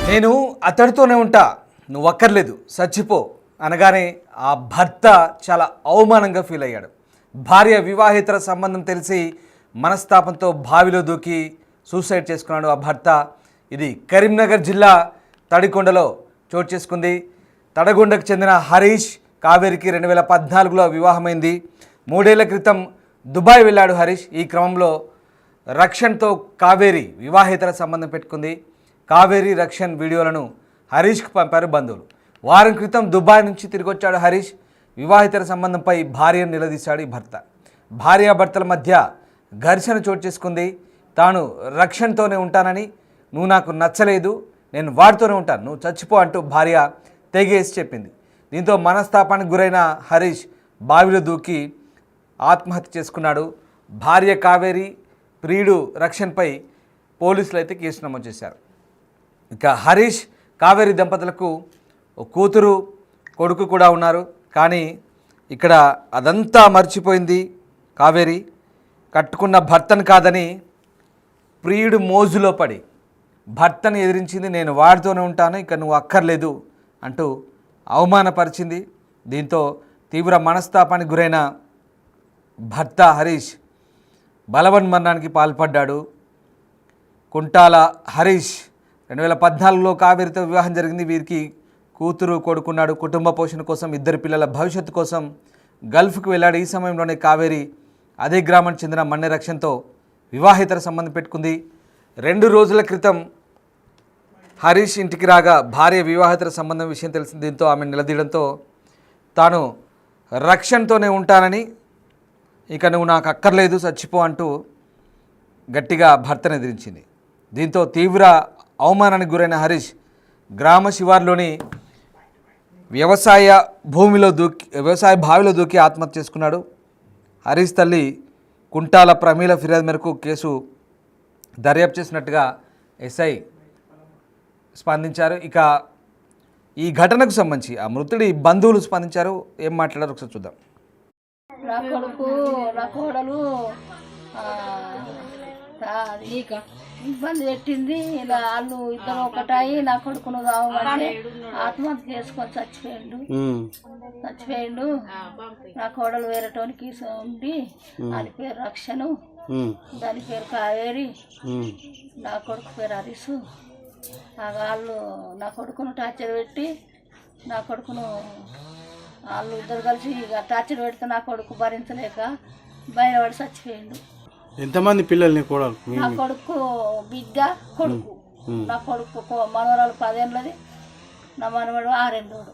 నేను అతడితోనే ఉంటా, నువ్వు అక్కర్లేదు, చచ్చిపో అనగానే ఆ భర్త చాలా అవమానంగా ఫీల్ అయ్యాడు. భార్య వివాహేతర సంబంధం తెలిసి మనస్తాపంతో బావిలో దూకి సూసైడ్ చేసుకున్నాడు ఆ భర్త. ఇది కరీంనగర్ జిల్లా తడికొండలో చోటు చేసుకుంది. తడగొండకు చెందిన హరీష్ కావేరికి 2014లో వివాహమైంది. 3 ఏళ్ల క్రితం దుబాయ్ వెళ్ళాడు హరీష్. ఈ క్రమంలో రక్షణ్తో కావేరి వివాహేతర సంబంధం పెట్టుకుంది. కావేరి రక్షణ్ వీడియోలను హరీష్కు పంపారు బంధువులు. వారం క్రితం దుబాయ్ నుంచి తిరిగి వచ్చాడు హరీష్. వివాహేతర సంబంధంపై భార్యను నిలదీశాడు ఈ భర్త. భార్యాభర్తల మధ్య ఘర్షణ చోటు చేసుకుంది. తాను రక్షణ్తోనే ఉంటానని, నువ్వు నాకు నచ్చలేదు, నేను వాడితోనే ఉంటాను, నువ్వు చచ్చిపో అంటూ భార్య తెగేసి చెప్పింది. దీంతో మనస్తాపానికి గురైన హరీష్ బావిలో దూకి ఆత్మహత్య చేసుకున్నాడు. భార్య కావేరి, ప్రియుడు రక్షణ్పై పోలీసులు అయితే కేసు నమోదు చేశారు. ఇక హరీష్ కావేరి దంపతులకు కూతురు కొడుకు కూడా ఉన్నారు. కానీ ఇక్కడ అదంతా మర్చిపోయింది కావేరి. కట్టుకున్న భర్తను కాదని ప్రియుడు మోజులో పడి భర్తను ఎదిరించింది. నేను వాడితోనే ఉంటాను, ఇక నువ్వు అక్కర్లేదు అంటూ అవమానపరిచింది. దీంతో తీవ్ర మనస్తాపానికి గురైన భర్త హరీష్ బలవన్మరణానికి పాల్పడ్డాడు. కుంటాల హరీష్ 2014లో కావేరితో వివాహం జరిగింది. వీరికి కూతురు కొడుకున్నాడు. కుటుంబ పోషణ కోసం, 2 పిల్లల భవిష్యత్తు కోసం గల్ఫ్కు వెళ్ళాడు. ఈ సమయంలోనే కావేరి అదే గ్రామానికి చెందిన మన్నె రక్షణ్తో వివాహేతర సంబంధం పెట్టుకుంది. 2 రోజుల క్రితం హరీష్ ఇంటికి రాగా భార్య వివాహేతర సంబంధం విషయం తెలిసింది. దీంతో ఆమె నిలదీయడంతో తాను రక్షణ్తోనే ఉంటానని, ఇక నువ్వు నాకు అక్కర్లేదు, చచ్చిపో అంటూ గట్టిగా భర్తను ఎదిరించింది. దీంతో తీవ్ర అవమానానికి గురైన హరీష్ గ్రామ శివార్లోని వ్యవసాయ బావిలో దూకి ఆత్మహత్య చేసుకున్నాడు. హరీష్ తల్లి కుంటాల ప్రమీల ఫిర్యాదు మేరకు కేసు దర్యాప్తు చేసినట్టుగా ఎస్ఐ స్పందించారు. ఇక ఈ ఘటనకు సంబంధించి ఆ మృతుడి బంధువులు స్పందించారు. ఏం మాట్లాడారు ఒకసారి చూద్దాం. నా కొడుకు నా కోడలు ఇబ్బంది పెట్టింది. ఇలా వాళ్ళు ఇద్దరు ఒకటాయి నా కొడుకును కావాలంటే ఆత్మహత్య చేసుకొని చచ్చిపోయిండు. నా కోడలు వేరేటోనికి ఉండి దాని పేరు రక్షను, దాని పేరు కావేరి, నా కొడుకు పేరు హరీషు. వాళ్ళు నా కొడుకును టార్చర్ పెట్టి నా కొడుకును వాళ్ళు ఇద్దరు కలిసి ఇక టార్చర్ పెడితే నా కొడుకు భరించలేక బయటపడి చచ్చిపోయిండు. ఎంతమంది పిల్లల్ని కూడా? నా కొడుకు బిడ్డ కొడుకు. నా కొడుకు మనవరాలు 10 ఏళ్ళది, నా మనవడు 6 ఏళ్ళోడు.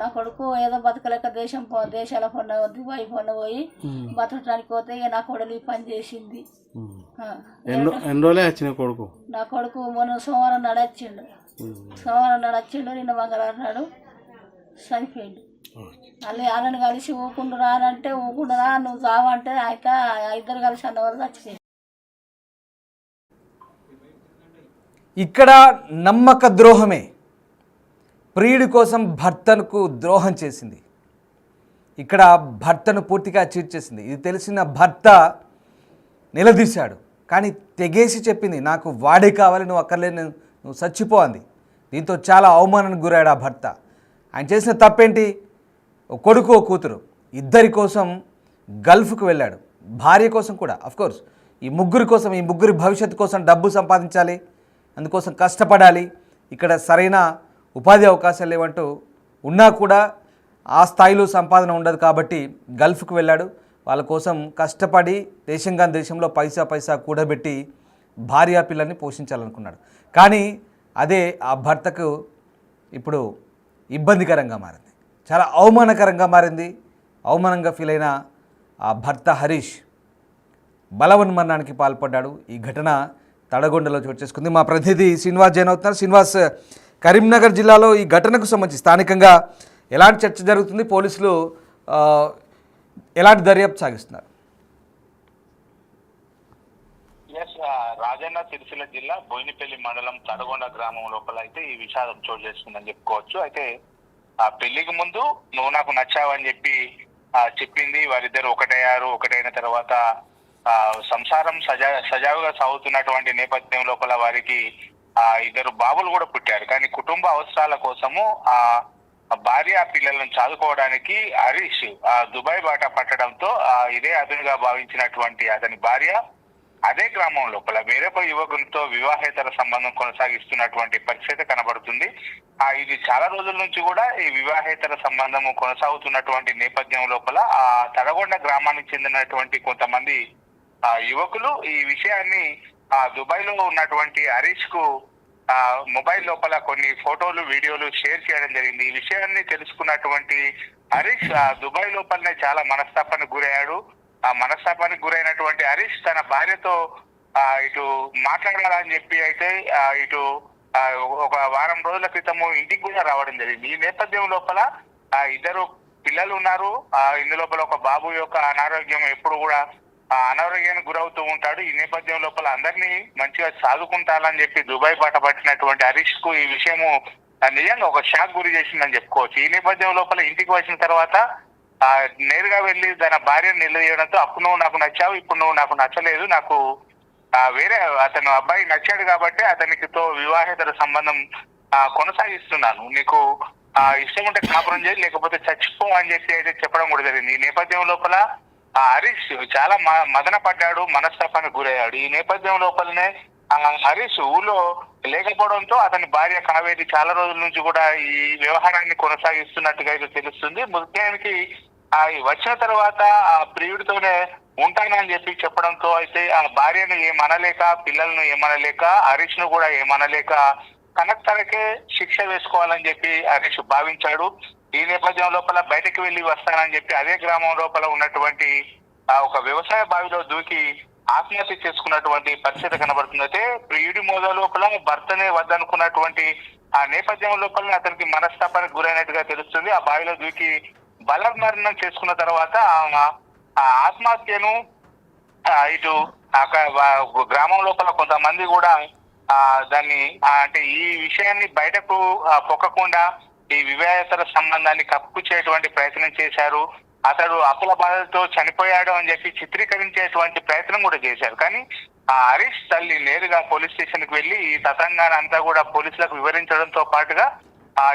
నా కొడుకు ఏదో బతకలేక దేశాల పొన్న దుబాయ్ పొన్న పోయి బతకడానికి పోతే ఇక నా కొడలు ఈ పని చేసింది. ఎన్ని రోజులే వచ్చిన కొడుకు? నా కొడుకు మొన్న సోమవారం నడొచ్చిండు. నిన్న మంగళవారం నాడు చనిపోయిండు. వాళ్ళని కలిసి ఊకుండా రానంటే ఊకుండా రా, నువ్వు చావంటే అయితే ఇద్దరు కలిసి అన్నవారు చచ్చిపోయింది. ఇక్కడ నమ్మక ద్రోహమే ప్రియుడి కోసం భర్తకు ద్రోహం చేసింది. ఇక్కడ భర్తను పూర్తిగా చీట్ చేసింది. ఇది తెలిసిన భర్త నిలదీశాడు. కానీ తెగేసి చెప్పింది, నాకు వాడే కావాలి, నువ్వు అక్కర్లేదు, నువ్వు చచ్చిపో అంది. దీంతో చాలా అవమానానికి గురయ్యాడు ఆ భర్త. ఆయన చేసిన తప్పేంటి? కొడుకు కూతురు ఇద్దరి కోసం గల్ఫ్కు వెళ్ళాడు. భార్య కోసం కూడా, అఫ్కోర్స్ ఈ ముగ్గురి భవిష్యత్తు కోసం డబ్బు సంపాదించాలి, అందుకోసం కష్టపడాలి. ఇక్కడ సరైన ఉపాధి అవకాశాలు లేవంటూ ఉన్నా కూడా ఆ స్థాయిలో సంపాదన ఉండదు కాబట్టి గల్ఫ్కు వెళ్ళాడు. వాళ్ళ కోసం కష్టపడి దేశంలో పైసా కూడబెట్టి భార్య పిల్లల్ని పోషించాలనుకున్నాడు. కానీ అదే ఆ భర్తకు ఇప్పుడు ఇబ్బందికరంగా మారింది, చాలా అవమానకరంగా మారింది. అవమానంగా ఫీల్ అయిన ఆ భర్త హరీష్ బలవన్మరణానికి పాల్పడ్డాడు. ఈ ఘటన తడగొండలో చోటు చేసుకుంది. మా ప్రతినిధి శ్రీనివాస్ జైన్ అవుతున్నారు. శ్రీనివాస్, కరీంనగర్ జిల్లాలో ఈ ఘటనకు సంబంధించి స్థానికంగా ఎలాంటి చర్చ జరుగుతుంది? పోలీసులు ఎలాంటి దర్యాప్తు సాగిస్తున్నారు? రాజన్న సిరిసిల్ల జిల్లా బోయినపల్లి మండలం తడగొండ గ్రామం లోపల అయితే ఈ విషాదం చోటు చేసుకుందని చెప్పుకోవచ్చు. అయితే ఆ పెళ్లికి ముందు నువ్వు నాకు నచ్చావని చెప్పింది. వారిద్దరు ఒకటైన తర్వాత సంసారం సజావుగా సాగుతున్నటువంటి నేపథ్యం లోపల వారికి ఇద్దరు బాబులు కూడా పుట్టారు. కానీ కుటుంబ అవసరాల కోసము భార్య పిల్లలను చదువుకోవడానికి హరీష్ దుబాయ్ బాట పట్టడంతో ఇదే అదునుగా భావించినటువంటి అతని భార్య అదే గ్రామం లోపల వేరొక యువకునితో వివాహేతర సంబంధం కొనసాగిస్తున్నటువంటి పరిస్థితి కనబడుతుంది. ఇది చాలా రోజుల నుంచి కూడా ఈ వివాహేతర సంబంధము కొనసాగుతున్నటువంటి నేపథ్యం లోపల తడగొండ గ్రామానికి చెందినటువంటి కొంతమంది యువకులు ఈ విషయాన్ని దుబాయ్ లో ఉన్నటువంటి హరీష్ కు మొబైల్ లోపల కొన్ని ఫోటోలు వీడియోలు షేర్ చేయడం జరిగింది. ఈ విషయాన్ని తెలుసుకున్నటువంటి హరీష్ దుబాయ్ లోపలనే చాలా మనస్తాపానికి గురయ్యాడు. ఆ మనస్తాపానికి గురైనటువంటి హరీష్ తన భార్యతో ఇటు మాట్లాడాలని చెప్పి అయితే ఇటు ఒక వారం రోజుల క్రితము ఇంటికి కూడా రావడం జరిగింది. ఈ నేపథ్యం లోపల ఇద్దరు పిల్లలు ఉన్నారు. ఇందులోపల ఒక బాబు యొక్క అనారోగ్యం ఎప్పుడు కూడా అనారోగ్యానికి గురవుతూ ఉంటాడు. ఈ నేపథ్యం లోపల అందరినీ మంచిగా సాదుకుంటారని చెప్పి దుబాయ్ బాట పట్టినటువంటి హరీష్ కు ఈ విషయము నిజంగా ఒక షాక్ గురి చేసిందని చెప్పుకోవచ్చు. ఈ నేపథ్యం లోపల ఇంటికి వచ్చిన తర్వాత నేరుగా వెళ్లి తన భార్యను నిలదీయడంతో అప్పుడు నువ్వు నాకు నచ్చావు, ఇప్పుడు నువ్వు నాకు నచ్చలేదు, నాకు వేరే అతను అబ్బాయి నచ్చాడు కాబట్టి అతనికితో వివాహేతర సంబంధం కొనసాగిస్తున్నాను, నీకు ఇష్టం ఉంటే కాపురం చేయి లేకపోతే చచ్చిపో అని చెప్పి అయితే చెప్పడం కూడా జరిగింది. ఈ నేపథ్యం లోపల హరీష్ చాలా మదన పడ్డాడు, మనస్తాపానికి గురయ్యాడు. ఈ నేపథ్యం లోపలనే హరీష్ ఊళ్ళో లేకపోవడంతో అతని భార్య కావేరి చాలా రోజుల నుంచి కూడా ఈ వ్యవహారాన్ని కొనసాగిస్తున్నట్టుగా అయితే తెలుస్తుంది. ముఖ్యానికి వచ్చిన తర్వాత ఆ ప్రియుడితోనే ఉంటానని చెప్పి చెప్పడంతో అయితే ఆ భార్యను ఏమనలేక పిల్లలను ఏమనలేక హరీష్ ను కూడా ఏమనలేక తనకే శిక్ష వేసుకోవాలని చెప్పి హరీష్ భావించాడు. ఈ నేపథ్యం లోపల బయటకు వెళ్లి వస్తానని చెప్పి అదే గ్రామం లోపల ఉన్నటువంటి ఒక వ్యవసాయ బావిలో దూకి ఆత్మహత్య చేసుకున్నటువంటి పరిస్థితి కనబడుతుంది. అయితే ప్రియుడి మోద లోపల భర్తనే వద్దనుకున్నటువంటి ఆ నేపథ్యం లోపల అతనికి మనస్తాపానికి గురైనట్టుగా తెలుస్తుంది. ఆ బావిలో దూకి బలమరణం చేసుకున్న తర్వాత ఆ ఆత్మహత్యను ఇటు గ్రామం లోపల కొంతమంది కూడా దాన్ని అంటే ఈ విషయాన్ని బయటకు పొక్కకుండా ఈ వివాహేతర సంబంధాన్ని కప్పు చేయటువంటి ప్రయత్నం చేశారు. అతడు అప్పుల బాధతో చనిపోయాడు అని చెప్పి చిత్రీకరించేటువంటి ప్రయత్నం కూడా చేశారు. కానీ ఆ హరీష్ తల్లి నేరుగా పోలీస్ స్టేషన్ కి వెళ్లి ఈ తతంగాన్ని అంతా కూడా పోలీసులకు వివరించడంతో పాటుగా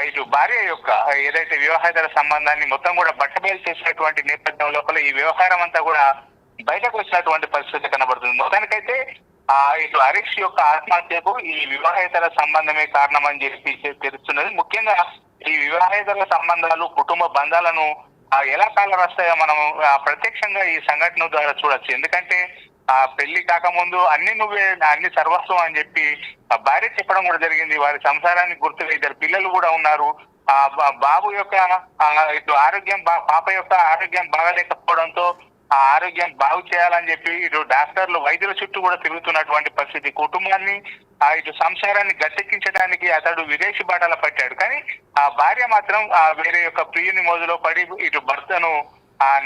ఇటు భార్య యొక్క ఏదైతే వివాహేతర సంబంధాన్ని మొత్తం కూడా బట్టబయలు చేసినటువంటి నేపథ్యం లోపల ఈ వ్యవహారం అంతా కూడా బయటకు వచ్చినటువంటి పరిస్థితి కనబడుతుంది. మొత్తానికైతే ఇటు హరీష్ యొక్క ఆత్మహత్యకు ఈ వివాహేతర సంబంధమే కారణం అని చెప్పి తెలుస్తున్నది. ముఖ్యంగా ఈ వివాహేతర సంబంధాలు కుటుంబ బంధాలను ఎలా కాలరాస్తాయో మనం ప్రత్యక్షంగా ఈ సంఘటన ద్వారా చూడొచ్చు. ఎందుకంటే పెళ్లి కాకముందు అన్ని సర్వస్వం అని చెప్పి భార్య చెప్పడం కూడా జరిగింది. వారి సంసారానికి గుర్తుగా ఇద్దరు పిల్లలు కూడా ఉన్నారు. బాబు యొక్క ఇటు ఆరోగ్యం పాప యొక్క ఆరోగ్యం బాగాలేకపోవడంతో ఆ ఆరోగ్యం బాగు చేయాలని చెప్పి ఇటు డాక్టర్లు వైద్యుల చుట్టూ కూడా తిరుగుతున్నటువంటి పరిస్థితి. కుటుంబాన్ని ఇటు సంసారాన్ని గట్టెక్కించడానికి అతడు విదేశీ బాటల పట్టాడు. కానీ ఆ భార్య మాత్రం వేరే యొక్క ప్రియుని మోజులో పడి ఇటు భర్తను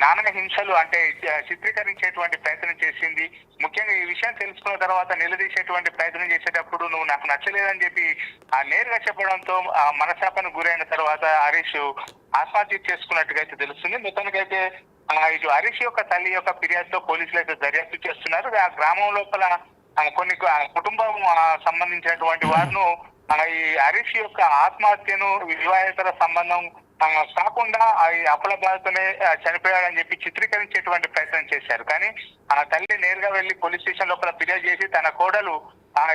నానా హింసలు అంటే చిత్రీకరించేటువంటి ప్రయత్నం చేసింది. ముఖ్యంగా ఈ విషయం తెలుసుకున్న తర్వాత నిలదీసేటువంటి ప్రయత్నం చేసేటప్పుడు నువ్వు నాకు నచ్చలేదని చెప్పి నేరుగా చెప్పడంతో మనస్తాపానికి గురైన తర్వాత హరీష్ ఆత్మహత్య చేసుకున్నట్టుగా అయితే తెలుస్తుంది. మొత్తానికైతే ఇటు హరీష్ యొక్క తల్లి యొక్క ఫిర్యాదుతో పోలీసులు అయితే దర్యాప్తు చేస్తున్నారు. ఆ గ్రామం లోపల కొన్ని కుటుంబం సంబంధించినటువంటి వారిను ఈ హరీష్ యొక్క ఆత్మహత్యను వివాహేతర సంబంధం కాకుండా అప్పుల బాధతోనే చనిపోయాడని చెప్పి చిత్రీకరించేటువంటి ప్రయత్నం చేశారు. కానీ ఆ తల్లి నేరుగా వెళ్లి పోలీస్ స్టేషన్ లోపల ఫిర్యాదు చేసి తన కోడలు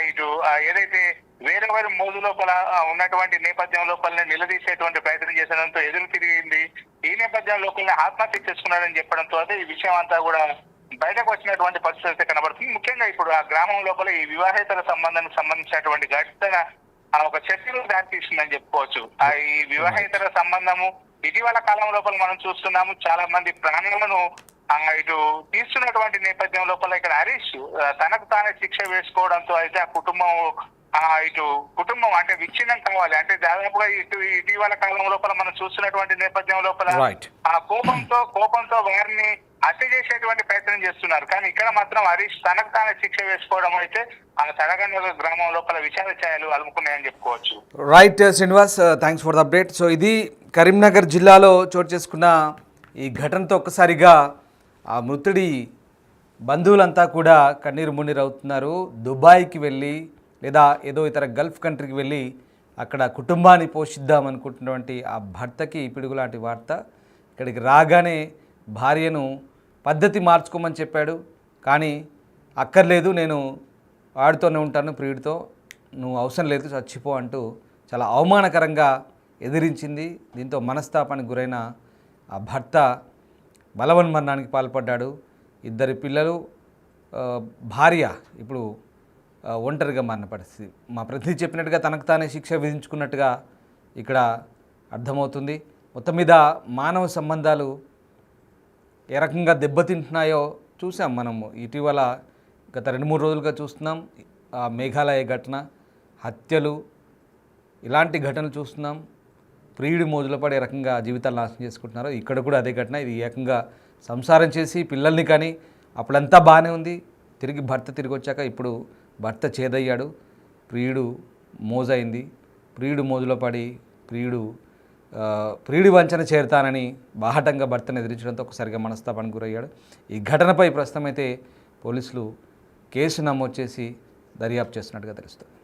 ఇటు ఏదైతే వేరెవరి మోజు లోపల ఉన్నటువంటి నేపథ్యం లోపలనే నిలదీసేటువంటి ప్రయత్నం చేసడంతో ఎదురు తిరిగింది. ఈ నేపథ్యం లోపలనే ఆత్మహత్య చేసుకున్నాడని చెప్పడంతో అదే ఈ విషయం అంతా కూడా బయటకు వచ్చినటువంటి పరిస్థితి కనబడుతుంది. ముఖ్యంగా ఇప్పుడు ఆ గ్రామం లోపల ఈ వివాహేతర సంబంధానికి సంబంధించినటువంటి ఘటన ఒక చర్చకు దారితీస్తుందని చెప్పుకోవచ్చు. ఈ వివాహేతర సంబంధము ఇటీవల కాలం లోపల మనం చూస్తున్నాము. చాలా మంది ప్రాణులను ఇటు తీస్తున్నటువంటి నేపథ్యం లోపల ఇక్కడ హరీష్ తనకు తానే శిక్ష వేసుకోవడంతో అయితే ఆ కుటుంబం అంటే విచ్ఛిన్నం కావాలి అంటే దాదాపుగా ఇటీవల కాలం లోపల మనం చూస్తున్నటువంటి నేపథ్యం లోపల ఆ కోపంతో వారిని హత్య చేసేటువంటి ప్రయత్నం చేస్తున్నారు. కానీ ఇక్కడ మాత్రం హరీష్ తనకు తానే శిక్ష వేసుకోవడం అయితే ఆ తడగండ గ్రామం లోపల విషాద ఛాయలు అలుముకున్నాయని చెప్పుకోవచ్చు. Right Srinivas, thanks for the update. So ఇది కరీంనగర్ జిల్లాలో చోటు చేసుకున్న ఈ ఘటనతో ఒక్కసారిగా ఆ మృతుడి బంధువులంతా కూడా కన్నీరు మున్నీరు అవుతున్నారు. దుబాయ్కి వెళ్ళి లేదా ఏదో ఇతర గల్ఫ్ కంట్రీకి వెళ్ళి అక్కడ కుటుంబాన్ని పోషిద్దామనుకుంటున్నటువంటి ఆ భర్తకి పిడుగులాంటి వార్త. ఇక్కడికి రాగానే భార్యను పద్ధతి మార్చుకోమని చెప్పాడు, కానీ అక్కర్లేదు, నేను వాడితోనే ఉంటాను ప్రియుడితో, నువ్వు అవసరం లేదు, చచ్చిపో అంటూ చాలా అవమానకరంగా ఎదిరించింది. దీంతో మనస్తాపానికి గురైన ఆ భర్త బలవన్మరణానికి పాల్పడ్డాడు. 2 పిల్లలు, భార్య ఇప్పుడు ఒంటరిగా మారిన పరిస్థితి. మా ప్రతినిధి చెప్పినట్టుగా తనకు తానే శిక్ష విధించుకున్నట్టుగా ఇక్కడ అర్థమవుతుంది. మొత్తం మీద మానవ సంబంధాలు ఏ రకంగా దెబ్బతింటున్నాయో చూసాం మనము. ఇటీవల గత 2-3 రోజులుగా చూస్తున్నాం. మేఘాలయ ఘటన, హత్యలు, ఇలాంటి ఘటనలు చూస్తున్నాం. ప్రియుడి మోజులో పడి ఏ రకంగా జీవితాలు నాశనం చేసుకుంటున్నారో ఇక్కడ కూడా అదే ఘటన. ఇది ఏకంగా సంసారం చేసి పిల్లల్ని కానీ అప్పుడంతా బాగానే ఉంది. భర్త తిరిగి వచ్చాక ఇప్పుడు భర్త చేదయ్యాడు, ప్రియుడు మోజైంది. ప్రియుడు మోజులో పడి ప్రియుడి వంచన చేరుతానని బాహటంగా భర్తను ఎదిరించడంతో ఒకసారిగా మనస్తాపానికి గురయ్యాడు. ఈ ఘటనపై ప్రస్తుతం అయితే పోలీసులు కేసు నమోదు చేసి దర్యాప్తు చేస్తున్నట్టుగా తెలుస్తుంది.